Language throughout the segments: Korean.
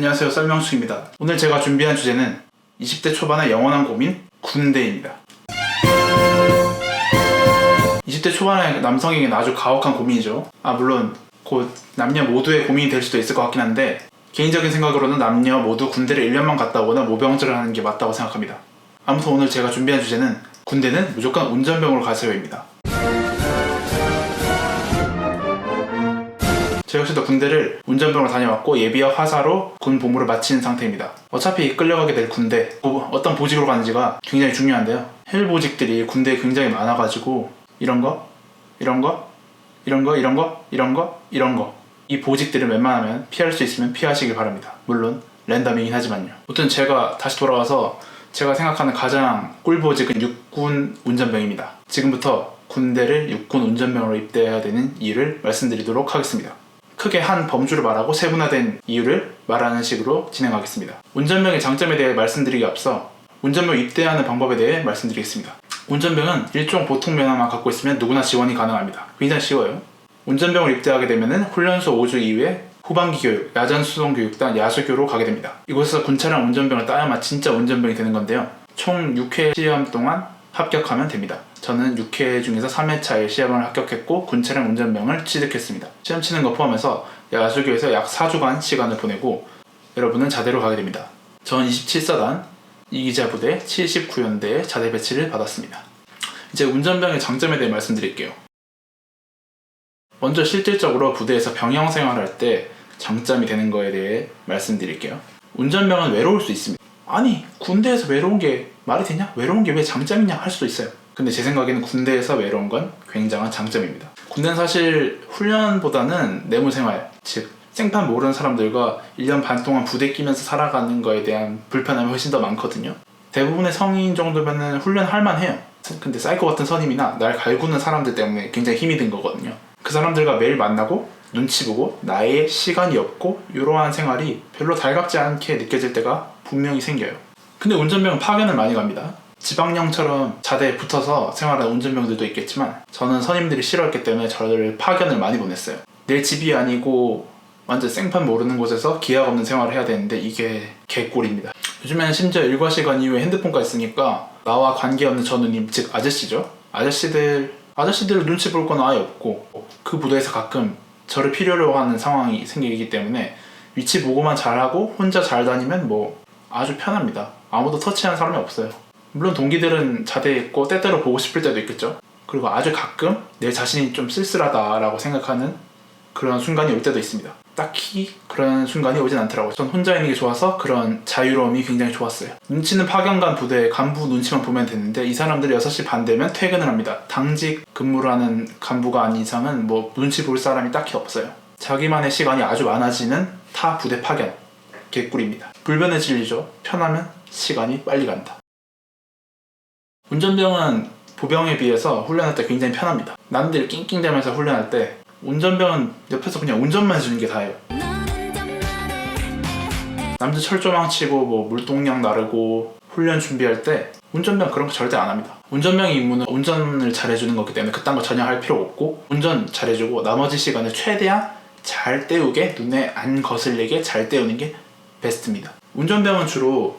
안녕하세요, 썰명수입니다. 오늘 제가 준비한 주제는 20대 초반의 영원한 고민, 군대입니다. 20대 초반의 남성에게는 아주 가혹한 고민이죠. 물론 곧 남녀 모두의 고민이 될 수도 있을 것 같긴 한데, 개인적인 생각으로는 남녀 모두 군대를 1년만 갔다 오거나 모병제를 하는 게 맞다고 생각합니다. 아무튼 오늘 제가 준비한 주제는 군대는 무조건 운전병으로 가세요입니다. 저 역시도 군대를 운전병으로 다녀왔고 예비와 화사로 군 복무를 마친 상태입니다. 어차피 끌려가게 될 군대, 어떤 보직으로 가는지가 굉장히 중요한데요. 헬 보직들이 군대에 굉장히 많아가지고 이런 거 이 보직들을 웬만하면 피할 수 있으면 피하시길 바랍니다. 물론 랜덤이긴 하지만요. 아무튼 제가 다시 돌아와서 제가 생각하는 가장 꿀보직은 육군 운전병입니다. 지금부터 군대를 육군 운전병으로 입대해야 되는 이유를 말씀드리도록 하겠습니다. 크게 한 범주를 말하고 세분화된 이유를 말하는 식으로 진행하겠습니다. 운전병의 장점에 대해 말씀드리기 앞서 운전병 입대하는 방법에 대해 말씀드리겠습니다. 운전병은 일종 보통 면허만 갖고 있으면 누구나 지원이 가능합니다. 굉장히 쉬워요. 운전병을 입대하게 되면 훈련소 5주 이후에 후반기 교육, 야전 수송 교육단 야수교로 가게 됩니다. 이곳에서 군차량 운전병을 따야만 진짜 운전병이 되는 건데요. 총 6회 시험 동안 합격하면 됩니다. 저는 6회 중에서 3회차에 시험을 합격했고 군차량 운전병을 취득했습니다. 시험 치는 거 포함해서 야수교에서 약 4주간 시간을 보내고 여러분은 자대로 가게 됩니다. 전 27사단 이기자부대 79연대에 자대 배치를 받았습니다. 이제 운전병의 장점에 대해 말씀드릴게요. 먼저 실질적으로 부대에서 병영 생활할 때 장점이 되는 거에 대해 말씀드릴게요. 운전병은 외로울 수 있습니다. 아니, 군대에서 외로운 게 말이 되냐? 외로운 게 왜 장점이냐 할 수도 있어요. 근데 제 생각에는 군대에서 외로운 건 굉장한 장점입니다. 군대는 사실 훈련보다는 내무생활, 즉 생판 모르는 사람들과 1년 반 동안 부대 끼면서 살아가는 거에 대한 불편함이 훨씬 더 많거든요. 대부분의 성인 정도면 훈련할 만해요. 근데 사이코 같은 선임이나 날 갈구는 사람들 때문에 굉장히 힘이 든 거거든요. 그 사람들과 매일 만나고 눈치 보고 나의 시간이 없고 이러한 생활이 별로 달갑지 않게 느껴질 때가 분명히 생겨요. 근데 운전병은 파견을 많이 갑니다. 지방령처럼 자대에 붙어서 생활하는 운전병들도 있겠지만 저는 선임들이 싫어했기 때문에 저를 파견을 많이 보냈어요. 내 집이 아니고 완전 생판 모르는 곳에서 기약 없는 생활을 해야 되는데 이게 개꿀입니다. 요즘에는 심지어 일과 시간 이후에 핸드폰까지 쓰니까 나와 관계없는 저 누님, 즉 아저씨죠. 아저씨들 눈치 볼 건 아예 없고 그 부대에서 가끔 저를 필요로 하는 상황이 생기기 때문에 위치 보고만 잘하고 혼자 잘 다니면 아주 편합니다. 아무도 터치하는 사람이 없어요. 물론 동기들은 자대에 있고 때때로 보고 싶을 때도 있겠죠. 그리고 아주 가끔 내 자신이 좀 쓸쓸하다라고 생각하는 그런 순간이 올 때도 있습니다. 딱히 그런 순간이 오진 않더라고요. 전 혼자 있는 게 좋아서 그런 자유로움이 굉장히 좋았어요. 눈치는 파견 간 부대 간부 눈치만 보면 되는데 이 사람들이 6시 반 되면 퇴근을 합니다. 당직 근무를 하는 간부가 아닌 이상은 눈치 볼 사람이 딱히 없어요. 자기만의 시간이 아주 많아지는 타 부대 파견, 개꿀입니다. 불변의 진리죠. 편하면 시간이 빨리 간다. 운전병은 보병에 비해서 훈련할 때 굉장히 편합니다. 남들 낑낑대면서 훈련할 때 운전병은 옆에서 그냥 운전만 해주는 게 다예요. 남들 철조망 치고 물동량 나르고 훈련 준비할 때 운전병 그런 거 절대 안 합니다. 운전병의 임무는 운전을 잘해주는 거기 때문에 그딴 거 전혀 할 필요 없고 운전 잘해주고 나머지 시간을 최대한 잘 때우게, 눈에 안 거슬리게 잘 때우는 게 베스트입니다. 운전병은 주로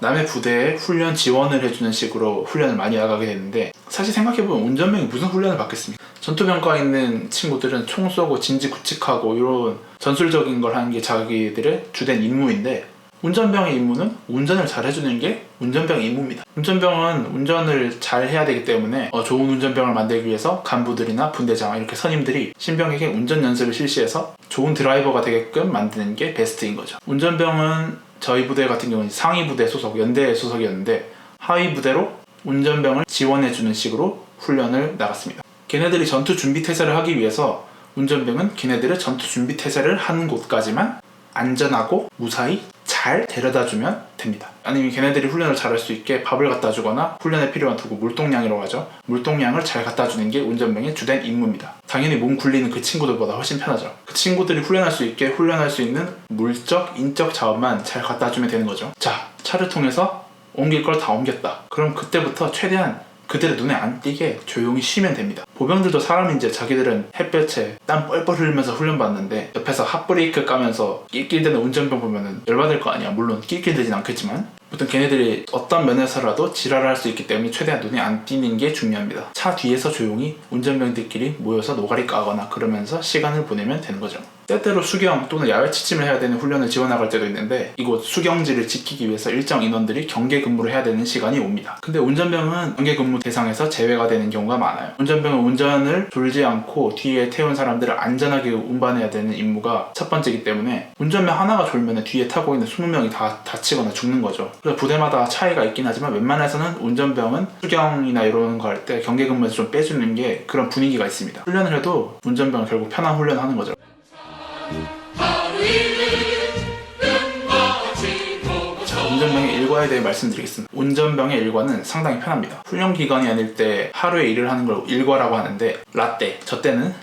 남의 부대에 훈련 지원을 해주는 식으로 훈련을 많이 나가게 되는데 사실 생각해보면 운전병이 무슨 훈련을 받겠습니까? 전투병과에 있는 친구들은 총 쏘고 진지 굵직하고 이런 전술적인 걸 하는 게 자기들의 주된 임무인데 운전병의 임무는 운전을 잘 해주는 게 운전병의 임무입니다. 운전병은 운전을 잘 해야 되기 때문에 좋은 운전병을 만들기 위해서 간부들이나 분대장 이렇게 선임들이 신병에게 운전 연습을 실시해서 좋은 드라이버가 되게끔 만드는 게 베스트인 거죠. 운전병은 저희 부대 같은 경우는 상위 부대 소속, 연대 소속이었는데 하위 부대로 운전병을 지원해주는 식으로 훈련을 나갔습니다. 걔네들이 전투 준비 태세를 하기 위해서 운전병은 걔네들을 전투 준비 태세를 하는 곳까지만 안전하고 무사히 잘 데려다주면 됩니다. 아니면 걔네들이 훈련을 잘할 수 있게 밥을 갖다 주거나 훈련에 필요한 도구, 물동량이라고 하죠. 물동량을 잘 갖다 주는 게 운전병의 주된 임무입니다. 당연히 몸 굴리는 그 친구들보다 훨씬 편하죠. 그 친구들이 훈련할 수 있게 훈련할 수 있는 물적, 인적 자원만 잘 갖다 주면 되는 거죠. 자, 차를 통해서 옮길 걸 다 옮겼다. 그럼 그때부터 최대한 그들의 눈에 안 띄게 조용히 쉬면 됩니다. 보병들도 사람인지 자기들은 햇볕에 땀 뻘뻘 흘리면서 훈련받는데 옆에서 핫브레이크 까면서 낄낄대는 운전병 보면은 열받을 거 아니야. 물론 낄낄대진 않겠지만 보통 걔네들이 어떤 면에서라도 지랄을 할 수 있기 때문에 최대한 눈에 안 띄는 게 중요합니다. 차 뒤에서 조용히 운전병들끼리 모여서 노가리 까거나 그러면서 시간을 보내면 되는 거죠. 때때로 수경 또는 야외 취침을 해야 되는 훈련을 지원나갈 때도 있는데 이곳 수경지를 지키기 위해서 일정 인원들이 경계 근무를 해야 되는 시간이 옵니다. 근데 운전병은 경계 근무 대상에서 제외가 되는 경우가 많아요. 운전병은 운전을 졸지 않고 뒤에 태운 사람들을 안전하게 운반해야 되는 임무가 첫 번째이기 때문에 운전병 하나가 졸면 뒤에 타고 있는 20명이 다 다치거나 죽는 거죠. 그래서 부대마다 차이가 있긴 하지만 웬만해서는 운전병은 수경이나 이런 거 할 때 경계 근무에서 좀 빼주는 게 그런 분위기가 있습니다. 훈련을 해도 운전병은 결국 편한 훈련을 하는 거죠. 자, 운전병의 일과에 대해 말씀드리겠습니다. 운전병의 일과는 상당히 편합니다. 훈련 기간이 아닐 때 하루에 일을 하는 걸 일과라고 하는데 라떼는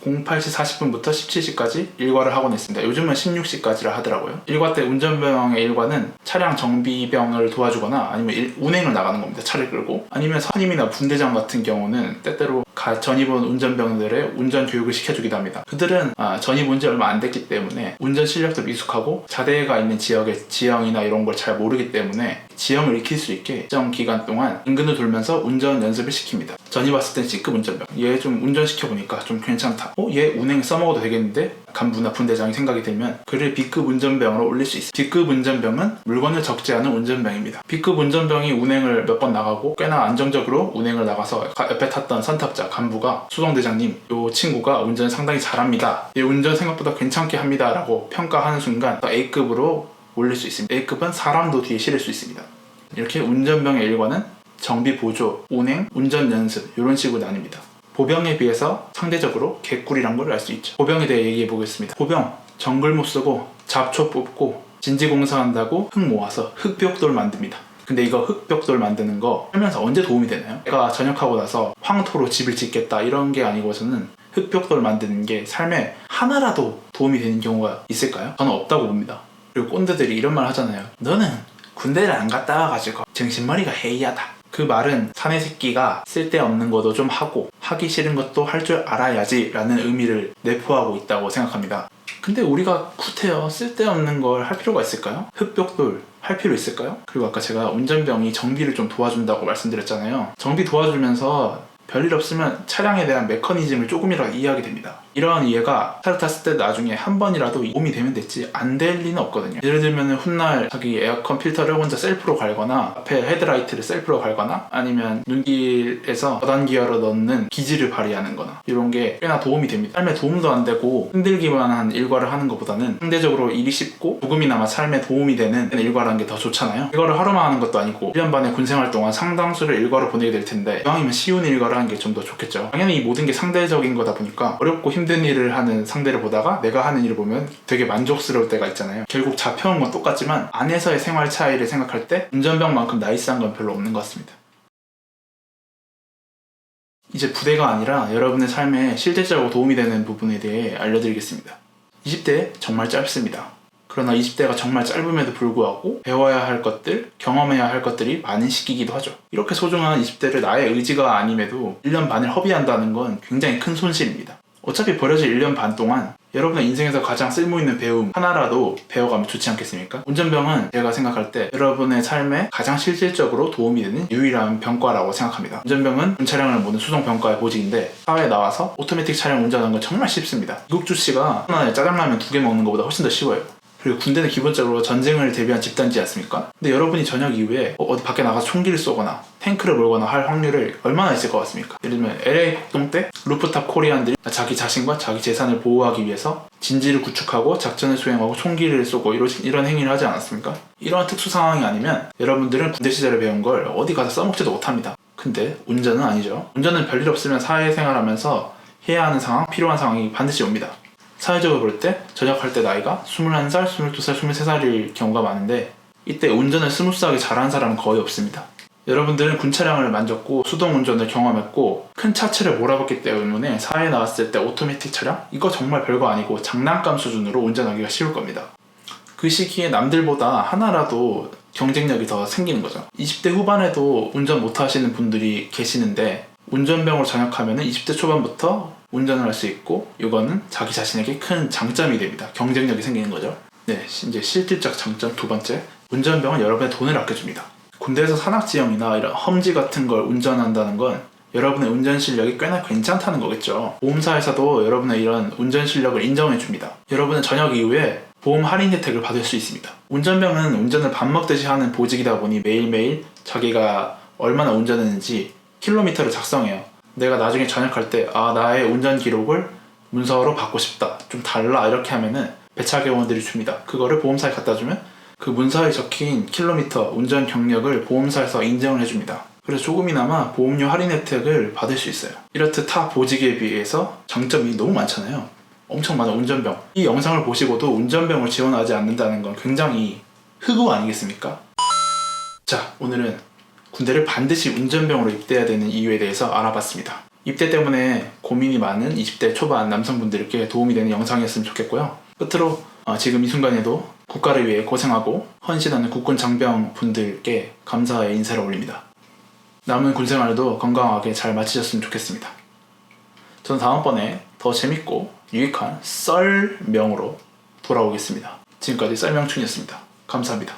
08시 40분부터 17시까지 일과를 하곤 했습니다. 요즘은 16시까지라 하더라고요. 일과 때 운전병의 일과는 차량 정비병을 도와주거나 아니면 운행을 나가는 겁니다. 차를 끌고. 아니면 선임이나 분대장 같은 경우는 때때로 전입 온 운전병들의 운전 교육을 시켜주기도 합니다. 그들은 전입 온 지 얼마 안 됐기 때문에 운전 실력도 미숙하고 자대가 있는 지역의 지형이나 이런 걸 잘 모르기 때문에 지형을 익힐 수 있게 일정 기간 동안 인근을 돌면서 운전 연습을 시킵니다. 전입 왔을 땐 C급 운전병. 얘 좀 운전시켜보니까 좀 괜찮다. 얘 운행 써먹어도 되겠는데? 간부나 분대장이 생각이 들면 그를 B급 운전병으로 올릴 수 있습니다. B급 운전병은 물건을 적지 않은 운전병입니다. B급 운전병이 운행을 몇 번 나가고 꽤나 안정적으로 운행을 나가서 옆에 탔던 선탑자 간부가 수동대장님, 요 친구가 운전 상당히 잘합니다. 얘 운전 생각보다 괜찮게 합니다. 라고 평가하는 순간 A급으로 올릴 수 있습니다. A급은 사람도 뒤에 실을 수 있습니다. 이렇게 운전병의 일과는 정비 보조, 운행, 운전 연습 이런 식으로 나뉩니다. 보병에 비해서 상대적으로 개꿀이란 걸 알 수 있죠. 보병에 대해 얘기해 보겠습니다. 보병, 정글 못 쓰고 잡초 뽑고 진지공사한다고 흙 모아서 흙벽돌 만듭니다. 근데 이거 흙벽돌 만드는 거 살면서 언제 도움이 되나요? 내가 전역하고 나서 황토로 집을 짓겠다 이런 게 아니고서는 흙벽돌 만드는 게 삶에 하나라도 도움이 되는 경우가 있을까요? 저는 없다고 봅니다. 그리고 꼰대들이 이런 말 하잖아요. 너는 군대를 안 갔다 와가지고 정신머리가 해이하다. 그 말은 사내 새끼가 쓸데없는 것도 좀 하고 하기 싫은 것도 할 줄 알아야지 라는 의미를 내포하고 있다고 생각합니다. 근데 우리가 구태여 쓸데없는 걸 할 필요가 있을까요? 흙벽돌 할 필요 있을까요? 그리고 아까 제가 운전병이 정비를 좀 도와준다고 말씀드렸잖아요. 정비 도와주면서 별일 없으면 차량에 대한 메커니즘을 조금이라도 이해하게 됩니다. 이러한 이해가 차를 탔을 때 나중에 한 번이라도 도움이 되면 됐지 안 될 리는 없거든요. 예를 들면 훗날 자기 에어컨 필터를 혼자 셀프로 갈거나 앞에 헤드라이트를 셀프로 갈거나 아니면 눈길에서 저단기어로 넣는 기지를 발휘하는 거나 이런 게 꽤나 도움이 됩니다. 삶에 도움도 안 되고 힘들기만 한 일과를 하는 것보다는 상대적으로 일이 쉽고 조금이나마 삶에 도움이 되는 일과라는 게 더 좋잖아요. 일과를 하루만 하는 것도 아니고 1년 반의 군생활 동안 상당수를 일과로 보내게 될 텐데 이왕이면 쉬운 일과를 하는 게 좀 더 좋겠죠. 당연히 이 모든 게 상대적인 거다 보니까 어렵고 힘든 일을 하는 상대를 보다가 내가 하는 일을 보면 되게 만족스러울 때가 있잖아요. 결국 잡혀온 건 똑같지만 안에서의 생활 차이를 생각할 때 운전병만큼 나이스한 건 별로 없는 것 같습니다. 이제 부대가 아니라 여러분의 삶에 실질적으로 도움이 되는 부분에 대해 알려드리겠습니다. 20대 정말 짧습니다. 그러나 20대가 정말 짧음에도 불구하고 배워야 할 것들, 경험해야 할 것들이 많은 시기이기도 하죠. 이렇게 소중한 20대를 나의 의지가 아님에도 1년 반을 허비한다는 건 굉장히 큰 손실입니다. 어차피 버려질 1년 반 동안 여러분의 인생에서 가장 쓸모있는 배움 하나라도 배워가면 좋지 않겠습니까? 운전병은 제가 생각할 때 여러분의 삶에 가장 실질적으로 도움이 되는 유일한 병과라고 생각합니다. 운전병은 차량을 모는 수송병과의 보직인데 사회에 나와서 오토매틱 차량 운전하는 건 정말 쉽습니다. 이국주씨가 하나에 짜장라면 2개 먹는 것보다 훨씬 더 쉬워요. 그리고 군대는 기본적으로 전쟁을 대비한 집단지 않습니까? 근데 여러분이 전역 이후에 어디 밖에 나가서 총기를 쏘거나 탱크를 몰거나 할 확률이 얼마나 있을 것 같습니까? 예를 들면 LA 폭동 때 루프탑 코리안들이 자기 자신과 자기 재산을 보호하기 위해서 진지를 구축하고 작전을 수행하고 총기를 쏘고 이런 행위를 하지 않았습니까? 이러한 특수 상황이 아니면 여러분들은 군대 시절에 배운 걸 어디 가서 써먹지도 못합니다. 근데 운전은 아니죠. 운전은 별일 없으면 사회생활하면서 해야 하는 상황, 필요한 상황이 반드시 옵니다. 사회적으로 볼 때 전역할 때 나이가 21살, 22살, 23살일 경우가 많은데 이때 운전을 스무스하게 잘하는 사람은 거의 없습니다. 여러분들은 군 차량을 만졌고 수동 운전을 경험했고 큰 차체를 몰아봤기 때문에 사회에 나왔을 때 오토매틱 차량? 이거 정말 별거 아니고 장난감 수준으로 운전하기가 쉬울 겁니다. 그 시기에 남들보다 하나라도 경쟁력이 더 생기는 거죠. 20대 후반에도 운전 못하시는 분들이 계시는데 운전병으로 전역하면 20대 초반부터 운전을 할 수 있고 이거는 자기 자신에게 큰 장점이 됩니다. 경쟁력이 생기는 거죠. 네, 이제 실질적 장점 두 번째, 운전병은 여러분의 돈을 아껴줍니다. 군대에서 산악지형이나 이런 험지 같은 걸 운전한다는 건 여러분의 운전 실력이 꽤나 괜찮다는 거겠죠. 보험사에서도 여러분의 이런 운전 실력을 인정해줍니다. 여러분은 전역 이후에 보험 할인 혜택을 받을 수 있습니다. 운전병은 운전을 밥 먹듯이 하는 보직이다 보니 매일매일 자기가 얼마나 운전했는지 킬로미터를 작성해요. 내가 나중에 전역할 때 나의 운전 기록을 문서로 받고 싶다, 좀 달라, 이렇게 하면은 배차경원들이 줍니다. 그거를 보험사에 갖다 주면 그 문서에 적힌 킬로미터, 운전 경력을 보험사에서 인정을 해줍니다. 그래서 조금이나마 보험료 할인 혜택을 받을 수 있어요. 이렇듯 타 보직에 비해서 장점이 너무 많잖아요. 엄청 많은 운전병. 이 영상을 보시고도 운전병을 지원하지 않는다는 건 굉장히 흑우 아니겠습니까? 자, 오늘은 군대를 반드시 운전병으로 입대해야 되는 이유에 대해서 알아봤습니다. 입대 때문에 고민이 많은 20대 초반 남성분들께 도움이 되는 영상이었으면 좋겠고요. 끝으로 지금 이 순간에도 국가를 위해 고생하고 헌신하는 국군 장병 분들께 감사의 인사를 올립니다. 남은 군생활도 건강하게 잘 마치셨으면 좋겠습니다. 저는 다음번에 더 재밌고 유익한 썰명으로 돌아오겠습니다. 지금까지 썰명충이었습니다. 감사합니다.